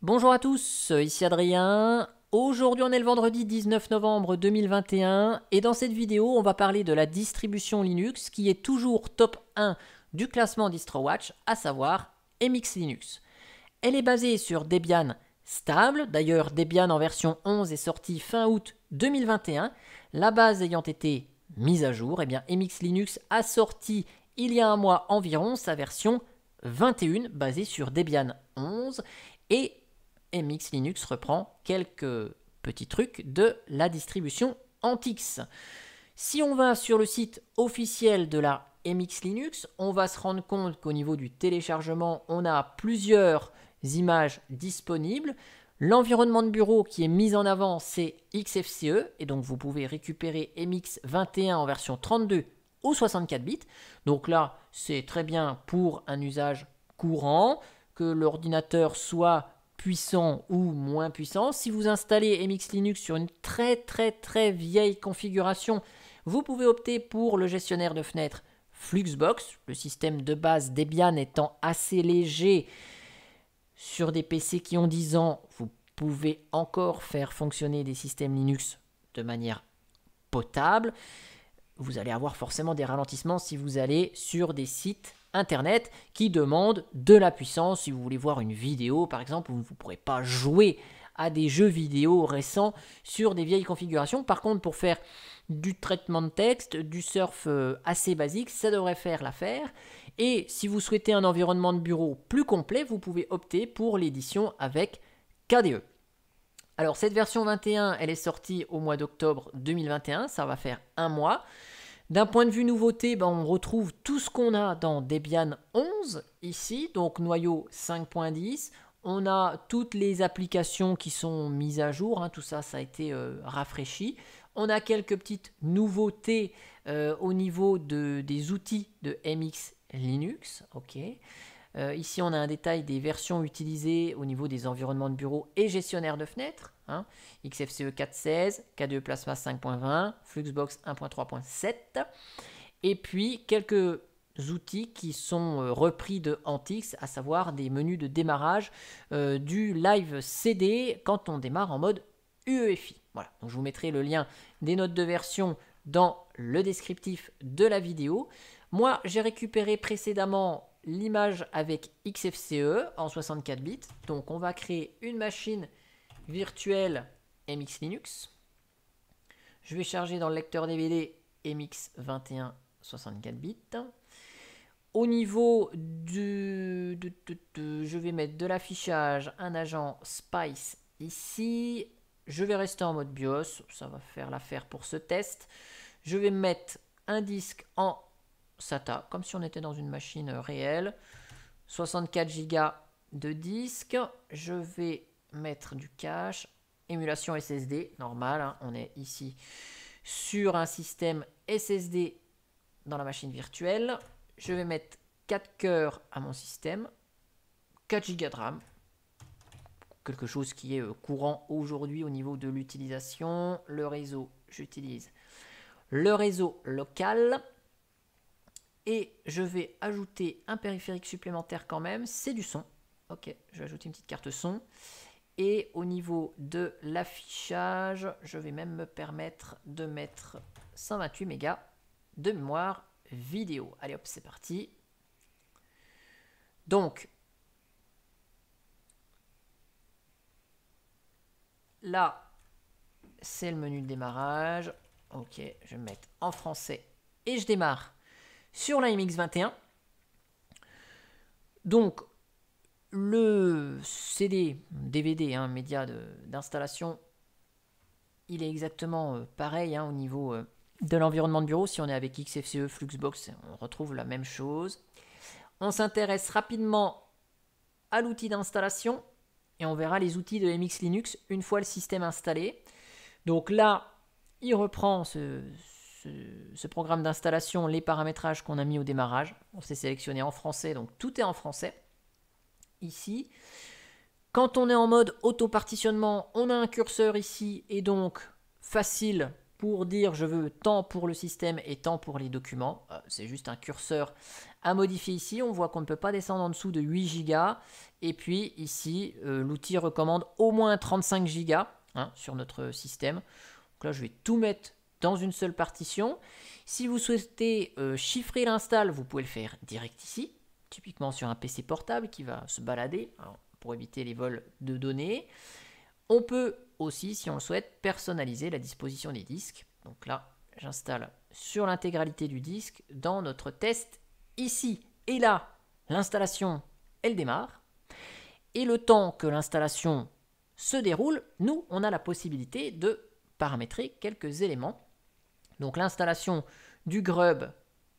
Bonjour à tous, ici Adrien. Aujourd'hui on est le vendredi 19 novembre 2021 et dans cette vidéo on va parler de la distribution Linux qui est toujours top 1 du classement DistroWatch, à savoir MX Linux. Elle est basée sur Debian stable, d'ailleurs Debian en version 11 est sorti fin août 2021, la base ayant été mise à jour, et bien MX Linux a sorti il y a un mois environ sa version 21 basée sur Debian 11 et MX Linux reprend quelques petits trucs de la distribution Antix. Si on va sur le site officiel de la MX Linux, on va se rendre compte qu'au niveau du téléchargement, on a plusieurs images disponibles. L'environnement de bureau qui est mis en avant, c'est XFCE, et donc vous pouvez récupérer MX21 en version 32 ou 64 bits. Donc là, c'est très bien pour un usage courant, que l'ordinateur soit puissant ou moins puissant. Si vous installez MX Linux sur une très vieille configuration, vous pouvez opter pour le gestionnaire de fenêtres Fluxbox, le système de base Debian étant assez léger. Sur des PC qui ont 10 ans, vous pouvez encore faire fonctionner des systèmes Linux de manière potable. Vous allez avoir forcément des ralentissements si vous allez sur des sites internet qui demandent de la puissance. Si vous voulez voir une vidéo par exemple, vous ne pourrez pas jouer à des jeux vidéo récents sur des vieilles configurations. Par contre, pour faire du traitement de texte, du surf assez basique, ça devrait faire l'affaire. Et si vous souhaitez un environnement de bureau plus complet, vous pouvez opter pour l'édition avec KDE. Alors cette version 21, elle est sortie au mois d'octobre 2021, ça va faire un mois. D'un point de vue nouveauté, on retrouve tout ce qu'on a dans Debian 11 ici, donc noyau 5.10. On a toutes les applications qui sont mises à jour, tout ça, ça a été rafraîchi. On a quelques petites nouveautés au niveau des outils de MX Linux. Ici, on a un détail des versions utilisées au niveau des environnements de bureau et gestionnaire de fenêtres. XFCE 4.16, KDE Plasma 5.20, Fluxbox 1.3.7. Et puis, quelques outils qui sont repris de Antix, à savoir des menus de démarrage du Live CD quand on démarre en mode UEFI. Voilà, donc je vous mettrai le lien des notes de version dans le descriptif de la vidéo. Moi, j'ai récupéré précédemment l'image avec XFCE en 64 bits. Donc, on va créer une machine virtuelle MX Linux. Je vais charger dans le lecteur DVD MX21 64 bits. Au niveau je vais mettre de l'affichage, un agent Spice ici. Je vais rester en mode BIOS, ça va faire l'affaire pour ce test. Je vais mettre un disque en SATA, comme si on était dans une machine réelle. 64 Go de disque. Je vais mettre du cache. Émulation SSD, normal, on est ici sur un système SSD dans la machine virtuelle. Je vais mettre 4 cœurs à mon système. 4 Go de RAM. Quelque chose qui est courant aujourd'hui au niveau de l'utilisation. Le réseau, j'utilise le réseau local. Et je vais ajouter un périphérique supplémentaire quand même, c'est du son. Ok, je vais ajouter une petite carte son. Et au niveau de l'affichage, je vais même me permettre de mettre 128 mégas de mémoire vidéo. Allez hop, c'est parti. Donc, là, c'est le menu de démarrage. Ok, je vais me mettre en français et je démarre sur la MX21. Donc, le CD, DVD, média d'installation, il est exactement pareil au niveau de l'environnement de bureau. Si on est avec XFCE, Fluxbox, on retrouve la même chose. On s'intéresse rapidement à l'outil d'installation et on verra les outils de MX Linux une fois le système installé. Donc là, il reprend ce programme d'installation, les paramétrages qu'on a mis au démarrage. On s'est sélectionné en français, donc tout est en français. Ici, quand on est en mode auto-partitionnement, on a un curseur ici et donc facile pour dire je veux tant pour le système et tant pour les documents. C'est juste un curseur à modifier ici. On voit qu'on ne peut pas descendre en dessous de 8 Go. Et puis ici, l'outil recommande au moins 35 Go sur notre système. Donc là, je vais tout mettre dans une seule partition. Si vous souhaitez chiffrer l'install, vous pouvez le faire direct ici, typiquement sur un PC portable qui va se balader pour éviter les vols de données. On peut aussi, si on le souhaite, personnaliser la disposition des disques. Donc là, j'installe sur l'intégralité du disque dans notre test ici. Et là, l'installation, elle démarre. Et le temps que l'installation se déroule, nous, on a la possibilité de paramétrer quelques éléments. Donc l'installation du Grub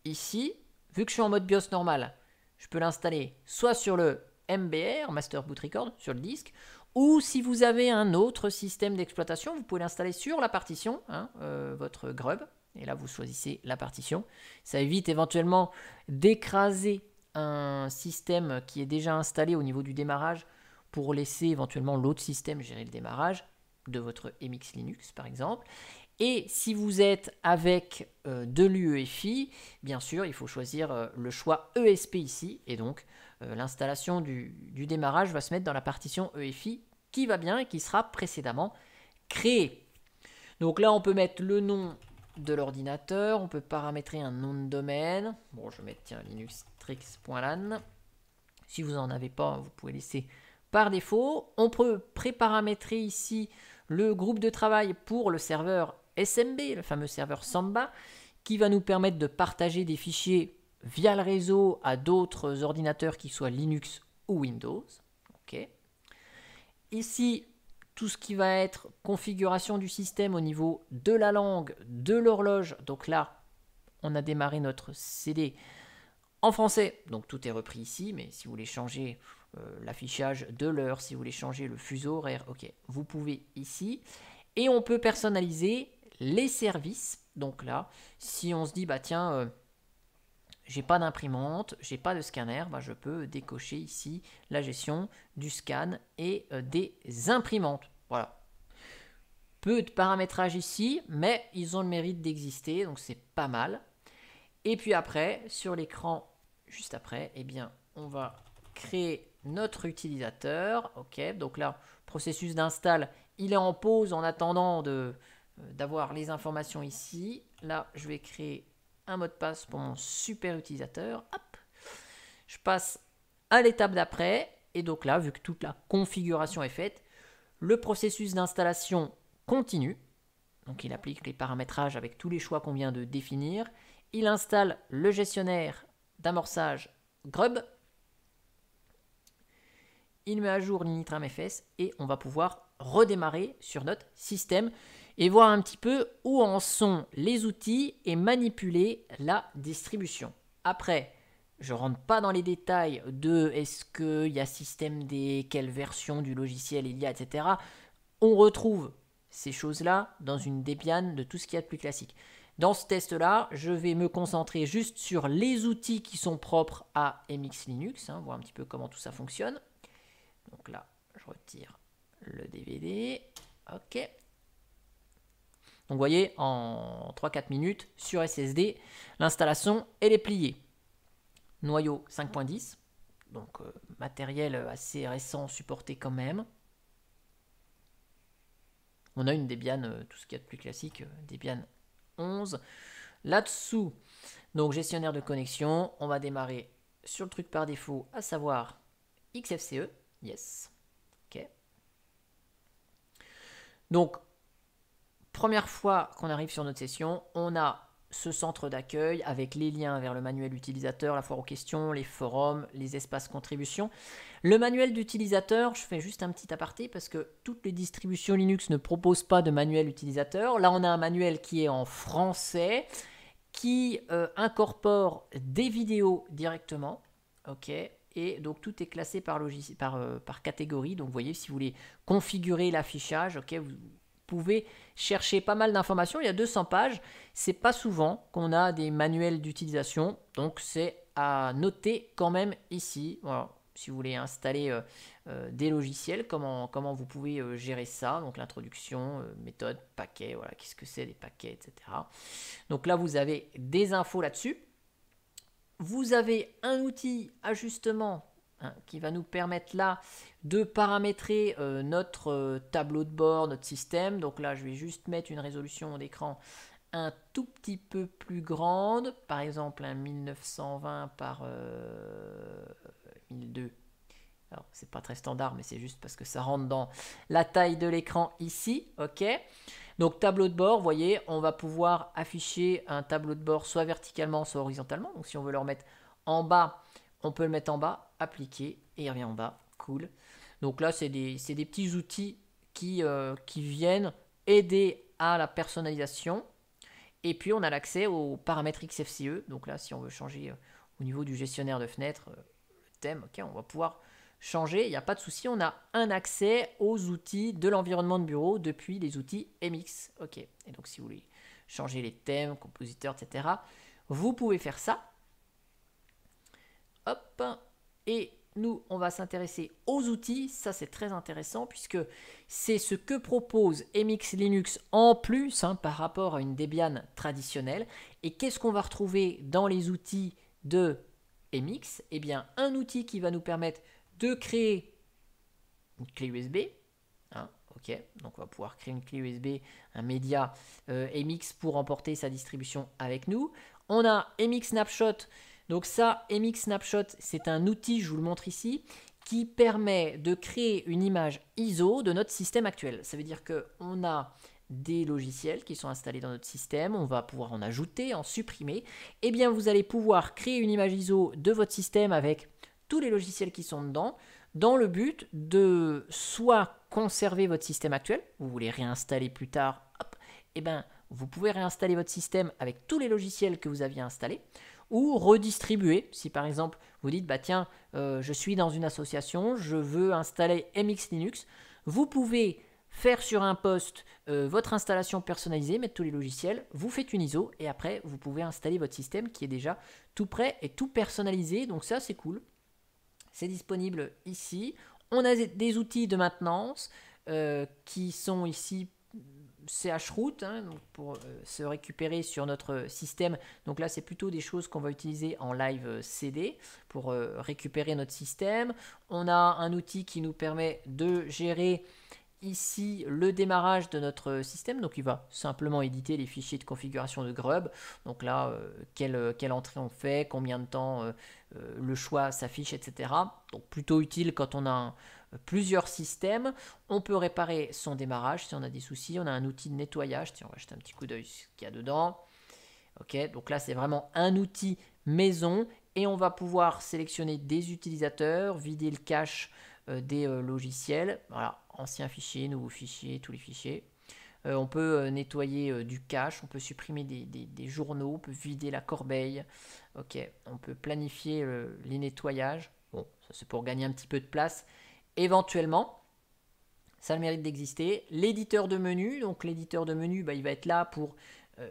ici, vu que je suis en mode BIOS normal, je peux l'installer soit sur le MBR, Master Boot Record, sur le disque, ou si vous avez un autre système d'exploitation, vous pouvez l'installer sur la partition, votre Grub, et là vous choisissez la partition. Ça évite éventuellement d'écraser un système qui est déjà installé au niveau du démarrage pour laisser éventuellement l'autre système gérer le démarrage de votre MX Linux par exemple. Et si vous êtes avec de l'UEFI, bien sûr, il faut choisir le choix ESP ici. Et donc, l'installation du démarrage va se mettre dans la partition EFI qui va bien et qui sera précédemment créée. Donc là, on peut mettre le nom de l'ordinateur. On peut paramétrer un nom de domaine. Bon, je vais mettre linuxtrix.lan. Si vous n'en avez pas, vous pouvez laisser par défaut. On peut préparamétrer ici le groupe de travail pour le serveur SMB, le fameux serveur Samba, qui va nous permettre de partager des fichiers via le réseau à d'autres ordinateurs qui soient Linux ou Windows. Okay. Ici, tout ce qui va être configuration du système au niveau de la langue, de l'horloge. Donc là, on a démarré notre CD en français. Donc tout est repris ici, mais si vous voulez changer l'affichage de l'heure, si vous voulez changer le fuseau horaire, ok, vous pouvez ici. Et on peut personnaliser les services. Donc là, si on se dit, bah tiens, j'ai pas d'imprimante, j'ai pas de scanner, bah je peux décocher ici la gestion du scan et des imprimantes. Voilà. Peu de paramétrage ici, mais ils ont le mérite d'exister, donc c'est pas mal. Et puis après, sur l'écran, juste après, eh bien, on va créer notre utilisateur. Ok, donc là, processus d'install, il est en pause en attendant d'avoir les informations ici. Là, je vais créer un mot de passe pour mon super utilisateur. Hop, je passe à l'étape d'après. Et donc là, vu que toute la configuration est faite, le processus d'installation continue. Donc il applique les paramétrages avec tous les choix qu'on vient de définir. Il installe le gestionnaire d'amorçage Grub. Il met à jour l'initramfs et on va pouvoir redémarrer sur notre système et voir un petit peu où en sont les outils et manipuler la distribution. Après, je ne rentre pas dans les détails de est-ce qu'il y a système D, quelle version du logiciel il y a, etc. On retrouve ces choses-là dans une Debian de tout ce qu'il y a de plus classique. Dans ce test-là, je vais me concentrer juste sur les outils qui sont propres à MX Linux, voir un petit peu comment tout ça fonctionne. Donc là, je retire le DVD. OK. Donc vous voyez, en 3-4 minutes, sur SSD, l'installation, elle est pliée. Noyau 5.10, donc matériel assez récent supporté quand même. On a une Debian, tout ce qu'il y a de plus classique, Debian 11. Là-dessous, donc gestionnaire de connexion, on va démarrer sur le truc par défaut, à savoir XFCE. Yes. OK. Donc, première fois qu'on arrive sur notre session, on a ce centre d'accueil avec les liens vers le manuel utilisateur, la foire aux questions, les forums, les espaces contributions. Le manuel d'utilisateur, je fais juste un petit aparté parce que toutes les distributions Linux ne proposent pas de manuel utilisateur. Là, on a un manuel qui est en français, qui incorpore des vidéos directement. OK. Et donc tout est classé par catégorie. Donc vous voyez, si vous voulez configurer l'affichage, ok, vous pouvez chercher pas mal d'informations. Il y a 200 pages. C'est pas souvent qu'on a des manuels d'utilisation. Donc c'est à noter quand même ici. Voilà. si vous voulez installer des logiciels, comment vous pouvez gérer ça. Donc l'introduction, méthode, paquet, voilà, qu'est-ce que c'est des paquets, etc. Donc là, vous avez des infos là-dessus. Vous avez un outil ajustement qui va nous permettre là de paramétrer notre tableau de bord, notre système. Donc là, je vais juste mettre une résolution d'écran un tout petit peu plus grande, par exemple un 1920 par 1002. Alors, c'est pas très standard, mais c'est juste parce que ça rentre dans la taille de l'écran ici, ok. Donc, tableau de bord, vous voyez, on va pouvoir afficher un tableau de bord soit verticalement, soit horizontalement. Donc, si on veut le remettre en bas, on peut le mettre en bas, appliquer, et il revient en bas, cool. Donc là, c'est des petits outils qui viennent aider à la personnalisation. Et puis, on a l'accès aux paramètres XFCE. Donc là, si on veut changer au niveau du gestionnaire de fenêtres, le thème, ok, on va pouvoir changer. Il n'y a pas de souci. On a un accès aux outils de l'environnement de bureau depuis les outils MX. Ok. Et donc, si vous voulez changer les thèmes, compositeurs, etc., vous pouvez faire ça. Hop. Et nous, on va s'intéresser aux outils. Ça, c'est très intéressant puisque c'est ce que propose MX Linux en plus par rapport à une Debian traditionnelle. Et qu'est-ce qu'on va retrouver dans les outils de MX? Eh bien, un outil qui va nous permettre de créer une clé USB. Ok, donc on va pouvoir créer une clé USB, un média MX pour emporter sa distribution avec nous. On a MX Snapshot. Donc ça, MX Snapshot, c'est un outil, je vous le montre ici, qui permet de créer une image ISO de notre système actuel. Ça veut dire qu'on a des logiciels qui sont installés dans notre système, on va pouvoir en ajouter, en supprimer. Eh bien, vous allez pouvoir créer une image ISO de votre système avec tous les logiciels qui sont dedans, dans le but de soit conserver votre système actuel, vous voulez réinstaller plus tard, hop, eh bien, vous pouvez réinstaller votre système avec tous les logiciels que vous aviez installés, ou redistribuer. Si par exemple vous dites bah tiens je suis dans une association, je veux installer MX Linux, vous pouvez faire sur un poste votre installation personnalisée, mettre tous les logiciels, vous faites une ISO et après vous pouvez installer votre système qui est déjà tout prêt et tout personnalisé. Donc ça c'est cool, c'est disponible ici. On a des outils de maintenance qui sont ici chroot, donc pour se récupérer sur notre système. Donc là, c'est plutôt des choses qu'on va utiliser en live CD pour récupérer notre système. On a un outil qui nous permet de gérer ici le démarrage de notre système. Donc il va simplement éditer les fichiers de configuration de Grub. Donc là, quelle entrée on fait, combien de temps le choix s'affiche, etc. Donc plutôt utile quand on a plusieurs systèmes. On peut réparer son démarrage si on a des soucis. On a un outil de nettoyage. Tiens, on va jeter un petit coup d'œil ce qu'il y a dedans. Ok, donc là c'est vraiment un outil maison et on va pouvoir sélectionner des utilisateurs, vider le cache des logiciels. Voilà, anciens fichiers, nouveaux fichiers, tous les fichiers. On peut nettoyer du cache, on peut supprimer des journaux, on peut vider la corbeille. Ok, on peut planifier les nettoyages. Bon, ça c'est pour gagner un petit peu de place. Éventuellement, ça a le mérite d'exister. L'éditeur de menu, donc l'éditeur de menu, bah, il va être là pour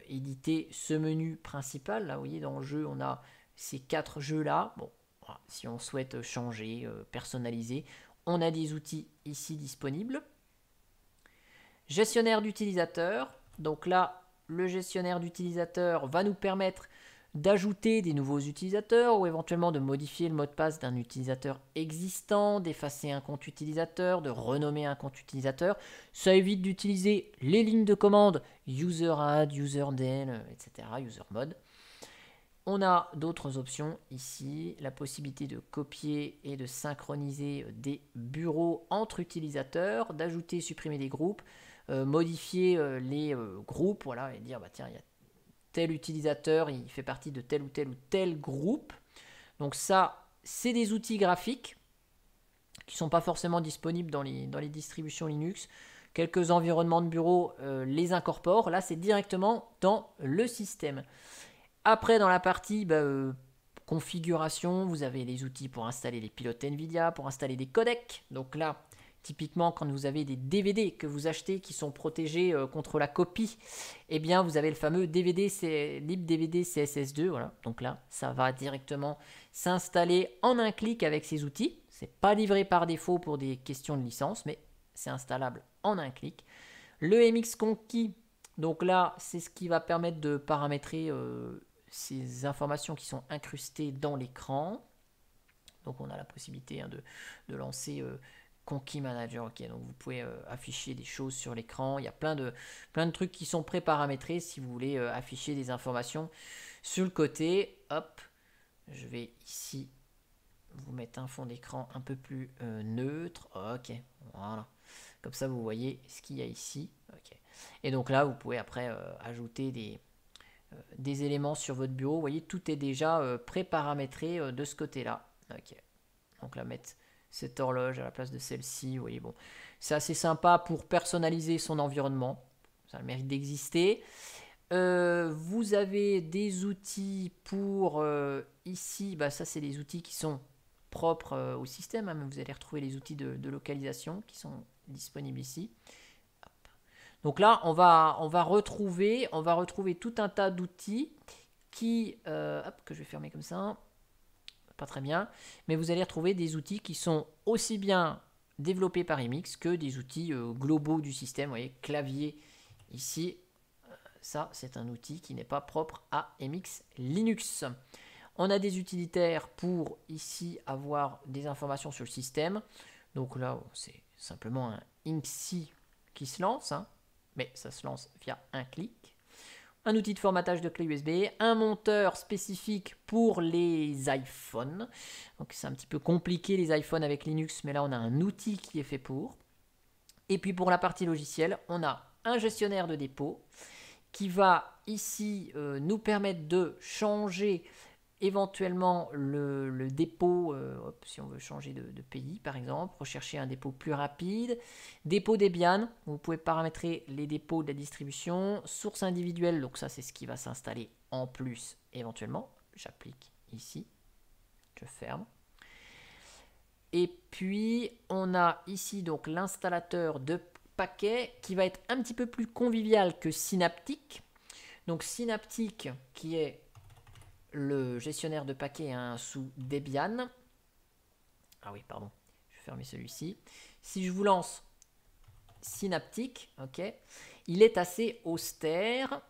éditer ce menu principal. Là, vous voyez, dans le jeu, on a ces 4 jeux-là. Bon, voilà, si on souhaite changer, personnaliser, on a des outils ici disponibles. Gestionnaire d'utilisateurs. Donc là, le gestionnaire d'utilisateurs va nous permettre d'ajouter des nouveaux utilisateurs ou éventuellement de modifier le mot de passe d'un utilisateur existant, d'effacer un compte utilisateur, de renommer un compte utilisateur. Ça évite d'utiliser les lignes de commande UserAdd, UserDel, etc., UserMod. On a d'autres options ici, la possibilité de copier et de synchroniser des bureaux entre utilisateurs, d'ajouter et supprimer des groupes, modifier les groupes, voilà, et dire bah tiens, il y a tel utilisateur, il fait partie de tel ou tel groupe. Donc ça, c'est des outils graphiques qui ne sont pas forcément disponibles dans les distributions Linux. Quelques environnements de bureau les incorporent. Là, c'est directement dans le système. Après, dans la partie configuration, vous avez les outils pour installer les pilotes NVIDIA, pour installer des codecs. Donc là, typiquement, quand vous avez des DVD que vous achetez qui sont protégés contre la copie, eh bien, vous avez le fameux DVD, libDVD CSS2. Voilà. Donc là, ça va directement s'installer en un clic avec ces outils. C'est pas livré par défaut pour des questions de licence, mais c'est installable en un clic. Le MX Conquis, donc là, c'est ce qui va permettre de paramétrer ces informations qui sont incrustées dans l'écran. Donc on a la possibilité de lancer Conquis Manager. Ok, donc vous pouvez afficher des choses sur l'écran. Il y a plein de trucs qui sont pré-paramétrés si vous voulez afficher des informations sur le côté. Hop, je vais ici vous mettre un fond d'écran un peu plus neutre. Ok, voilà. Comme ça, vous voyez ce qu'il y a ici. Ok. Et donc là, vous pouvez après ajouter des éléments sur votre bureau. Vous voyez, tout est déjà pré-paramétré de ce côté-là. Ok. Donc là, mettre cette horloge à la place de celle-ci. Vous voyez, bon, c'est assez sympa pour personnaliser son environnement. Ça a le mérite d'exister. Vous avez des outils pour ici. Bah, ça, c'est les outils qui sont propres au système. Hein, mais vous allez retrouver les outils de localisation qui sont disponibles ici. Hop. Donc là, on va retrouver tout un tas d'outils qui, que je vais fermer comme ça. Pas très bien, mais vous allez retrouver des outils qui sont aussi bien développés par MX que des outils globaux du système. Vous voyez, clavier ici, ça c'est un outil qui n'est pas propre à MX Linux. On a des utilitaires pour ici avoir des informations sur le système. Donc là, c'est simplement un INXI qui se lance, hein, mais ça se lance via un clic. Un outil de formatage de clé USB, un monteur spécifique pour les iPhones. Donc c'est un petit peu compliqué les iPhones avec Linux, mais là on a un outil qui est fait pour. Et puis pour la partie logicielle, on a un gestionnaire de dépôt qui va ici nous permettre de changer éventuellement le dépôt, si on veut changer de pays par exemple, rechercher un dépôt plus rapide. Dépôt Debian, vous pouvez paramétrer les dépôts de la distribution. Source individuelle, donc ça c'est ce qui va s'installer en plus éventuellement. J'applique ici, je ferme. Et puis on a ici donc l'installateur de paquets qui va être un petit peu plus convivial que Synaptic. Donc Synaptic qui est le gestionnaire de paquets hein, sous Debian. Ah oui, pardon, je vais fermer celui-ci. Si je vous lance Synaptic, ok, il est assez austère.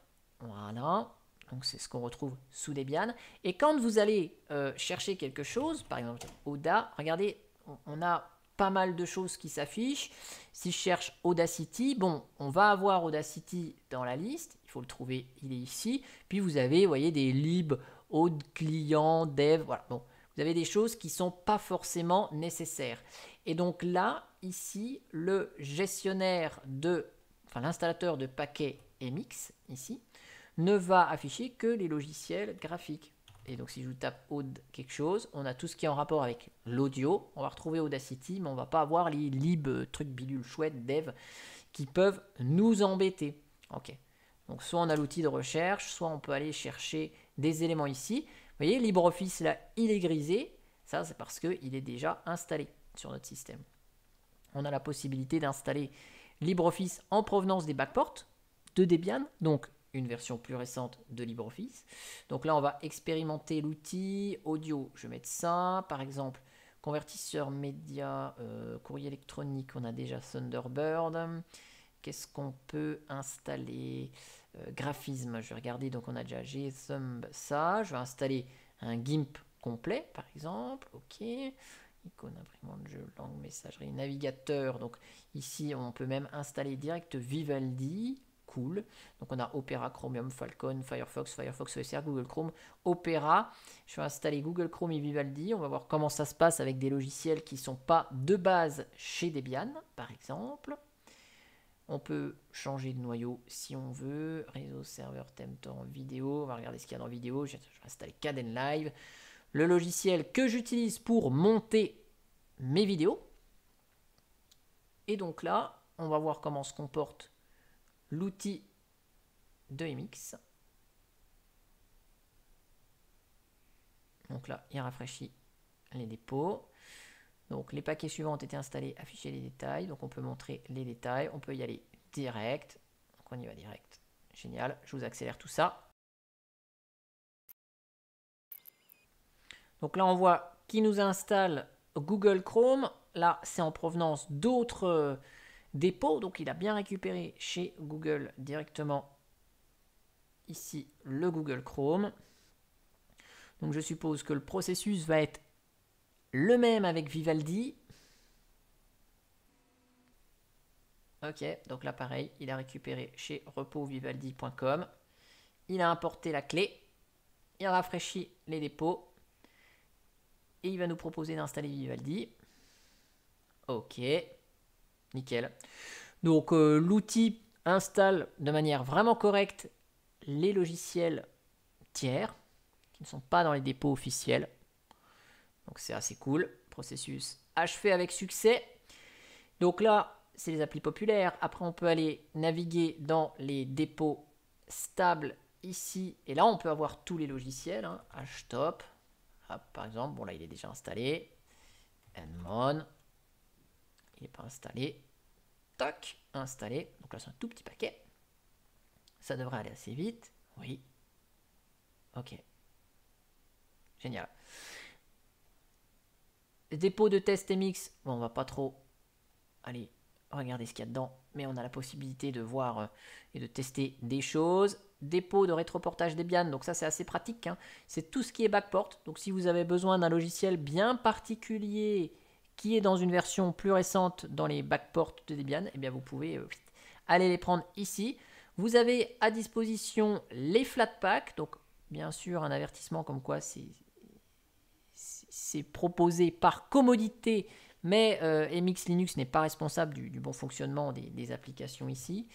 Voilà, donc c'est ce qu'on retrouve sous Debian. Et quand vous allez chercher quelque chose, par exemple Oda, regardez, on a pas mal de choses qui s'affichent. Si je cherche Audacity, bon, on va avoir Audacity dans la liste. Il faut le trouver, il est ici. Puis vous avez, vous voyez, des libs, Aude, client, dev, voilà. Bon, vous avez des choses qui ne sont pas forcément nécessaires. Et donc là, ici, le gestionnaire l'installateur de paquets MX, ici, ne va afficher que les logiciels graphiques. Et donc si je vous tape Aude quelque chose, on a tout ce qui est en rapport avec l'audio. On va retrouver Audacity, mais on ne va pas avoir les lib, trucs bidules chouettes, dev, qui peuvent nous embêter. Ok. Donc soit on a l'outil de recherche, soit on peut aller chercher des éléments ici. Vous voyez, LibreOffice, là, il est grisé. Ça, c'est parce qu'il est déjà installé sur notre système. On a la possibilité d'installer LibreOffice en provenance des backports de Debian, donc une version plus récente de LibreOffice. Donc là, on va expérimenter l'outil audio. Je vais mettre ça, par exemple, convertisseur média, courrier électronique, on a déjà Thunderbird. Qu'est-ce qu'on peut installer? Graphisme, je vais regarder, donc on a déjà GThumb, ça. Je vais installer un GIMP complet, par exemple. Ok. Icône, imprimante, jeu, langue, messagerie, navigateur. Donc ici, on peut même installer direct Vivaldi. Cool. Donc on a Opera, Chromium, Falcon, Firefox, Firefox ESR, Google Chrome, Opera. Je vais installer Google Chrome et Vivaldi. On va voir comment ça se passe avec des logiciels qui ne sont pas de base chez Debian, par exemple. On peut changer de noyau si on veut. Réseau, serveur, thème, torrent, vidéo. On va regarder ce qu'il y a dans vidéo. Je vais installer Kdenlive. Le logiciel que j'utilise pour monter mes vidéos. Et donc là, on va voir comment se comporte l'outil de MX. Donc là, il rafraîchit les dépôts. Donc les paquets suivants ont été installés, afficher les détails. Donc on peut montrer les détails. On peut y aller direct. Donc on y va direct. Génial, je vous accélère tout ça. Donc là, on voit qu'il nous installe Google Chrome, là c'est en provenance d'autres dépôts, donc il a bien récupéré chez Google directement ici le Google Chrome. Donc je suppose que le processus va être le même avec Vivaldi. Ok, donc là pareil, il a récupéré chez reposvivaldi.com. Il a importé la clé, il rafraîchit les dépôts et il va nous proposer d'installer Vivaldi. Ok, nickel. Donc l'outil installe de manière vraiment correcte les logiciels tiers qui ne sont pas dans les dépôts officiels. Donc c'est assez cool. Processus achevé avec succès. Donc là, c'est les applis populaires. Après, on peut aller naviguer dans les dépôts stables ici. Et là, on peut avoir tous les logiciels. Hein. Htop, par exemple. Bon, là, il est déjà installé. Nmon. Il n'est pas installé. Toc, installé. Donc là, c'est un tout petit paquet. Ça devrait aller assez vite. Oui. Ok. Génial. Dépôt de test MX. Bon, on va pas trop aller regarder ce qu'il y a dedans, mais on a la possibilité de voir et de tester des choses. Dépôt de rétroportage Debian, donc ça c'est assez pratique, hein. C'est tout ce qui est backport, donc si vous avez besoin d'un logiciel bien particulier qui est dans une version plus récente dans les backports de Debian, eh bien vous pouvez aller les prendre ici. Vous avez à disposition les Flatpak, donc bien sûr un avertissement comme quoi c'est proposé par commodité, mais MX Linux n'est pas responsable du bon fonctionnement des applications ici.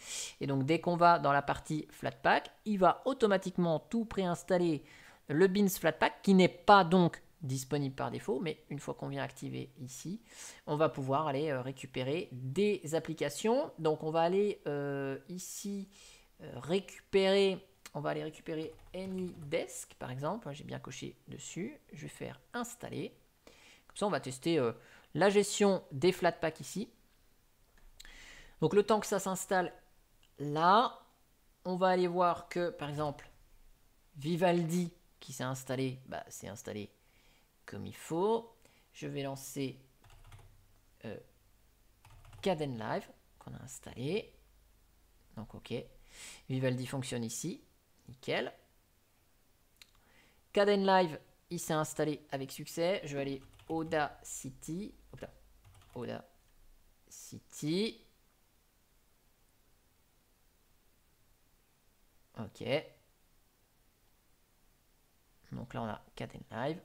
Et donc dès qu'on va dans la partie Flatpak, il va automatiquement tout préinstaller le Beans Flatpak, qui n'est pas donc disponible par défaut, mais une fois qu'on vient activer ici, on va pouvoir aller récupérer des applications. Donc on va aller ici récupérer... On va aller récupérer AnyDesk, par exemple. J'ai bien coché dessus. Je vais faire installer. Comme ça, on va tester la gestion des Flatpak ici. Donc, le temps que ça s'installe là, on va aller voir que, par exemple, Vivaldi qui s'est installé, bah, c'est installé comme il faut. Je vais lancer Kdenlive qu'on a installé. Donc, OK. Vivaldi fonctionne ici. Nickel. Kdenlive, il s'est installé avec succès. Je vais aller Audacity. Hop là. Audacity. Ok. Donc là, on a Kdenlive.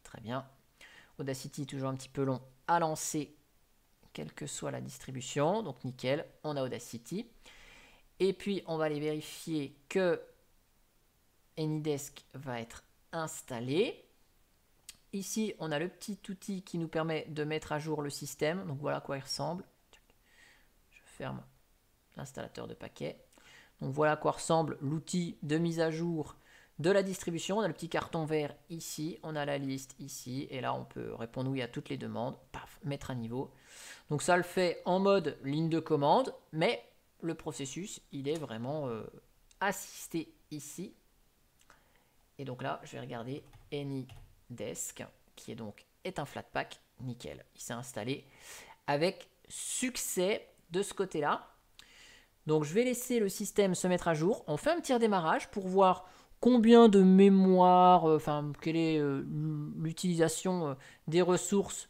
Très bien. Audacity, toujours un petit peu long à lancer, quelle que soit la distribution. Donc nickel, on a Audacity. Et puis, on va aller vérifier que AnyDesk va être installé. Ici, on a le petit outil qui nous permet de mettre à jour le système. Donc voilà à quoi il ressemble. Je ferme l'installateur de paquets. Donc voilà à quoi ressemble l'outil de mise à jour de la distribution. On a le petit carton vert ici, on a la liste ici, et là on peut répondre oui à toutes les demandes, paf, mettre à niveau. Donc ça le fait en mode ligne de commande, mais le processus, il est vraiment assisté ici. Et donc là, je vais regarder AnyDesk, qui est un Flatpak, nickel. Il s'est installé avec succès de ce côté-là. Donc je vais laisser le système se mettre à jour. On fait un petit redémarrage pour voir combien de mémoire, quelle est l'utilisation des ressources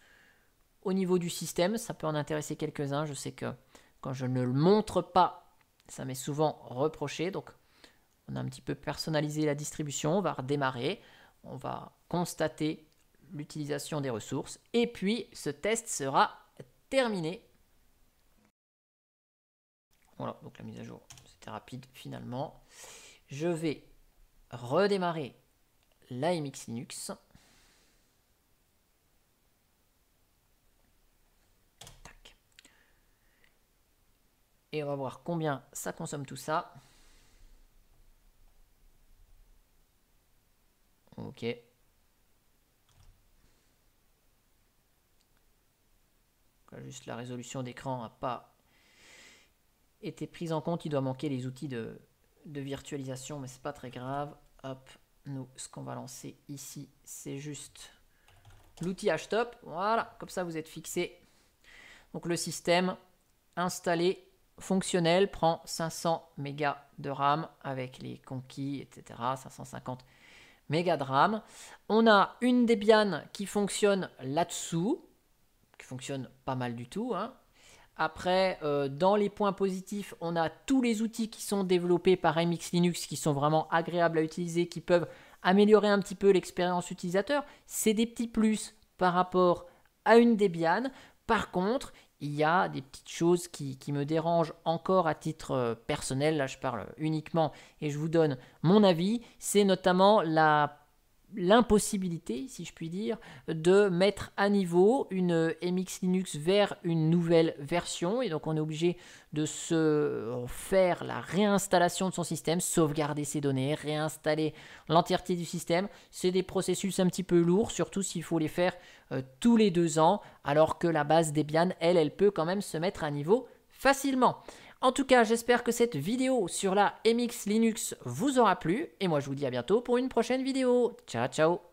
au niveau du système. Ça peut en intéresser quelques-uns. Je sais que quand je ne le montre pas, ça m'est souvent reproché. Donc on a un petit peu personnalisé la distribution. On va redémarrer. On va constater l'utilisation des ressources. Et puis ce test sera terminé. Voilà, donc la mise à jour, c'était rapide finalement. Je vais redémarrer la MX Linux. Tac. Et on va voir combien ça consomme tout ça. Ok. Juste la résolution d'écran n'a pas été prise en compte. Il doit manquer les outils de virtualisation, mais c'est pas très grave. Hop, nous, ce qu'on va lancer ici, c'est juste l'outil htop. Voilà, comme ça vous êtes fixé. Donc le système installé, fonctionnel, prend 500 mégas de RAM avec les conquis, etc. 550 mégas de RAM. On a une Debian qui fonctionne là-dessous, qui fonctionne pas mal du tout, hein. Après, dans les points positifs, on a tous les outils qui sont développés par MX Linux qui sont vraiment agréables à utiliser, qui peuvent améliorer un petit peu l'expérience utilisateur. C'est des petits plus par rapport à une Debian. Par contre, il y a des petites choses qui me dérangent encore à titre personnel. Là, je parle uniquement et je vous donne mon avis. C'est notamment l'impossibilité, si je puis dire, de mettre à niveau une MX Linux vers une nouvelle version. Et donc, on est obligé de se faire la réinstallation de son système, sauvegarder ses données, réinstaller l'entièreté du système. C'est des processus un petit peu lourds, surtout s'il faut les faire tous les 2 ans, alors que la base Debian, elle peut quand même se mettre à niveau facilement. En tout cas, j'espère que cette vidéo sur la MX Linux vous aura plu. Et moi, je vous dis à bientôt pour une prochaine vidéo. Ciao, ciao!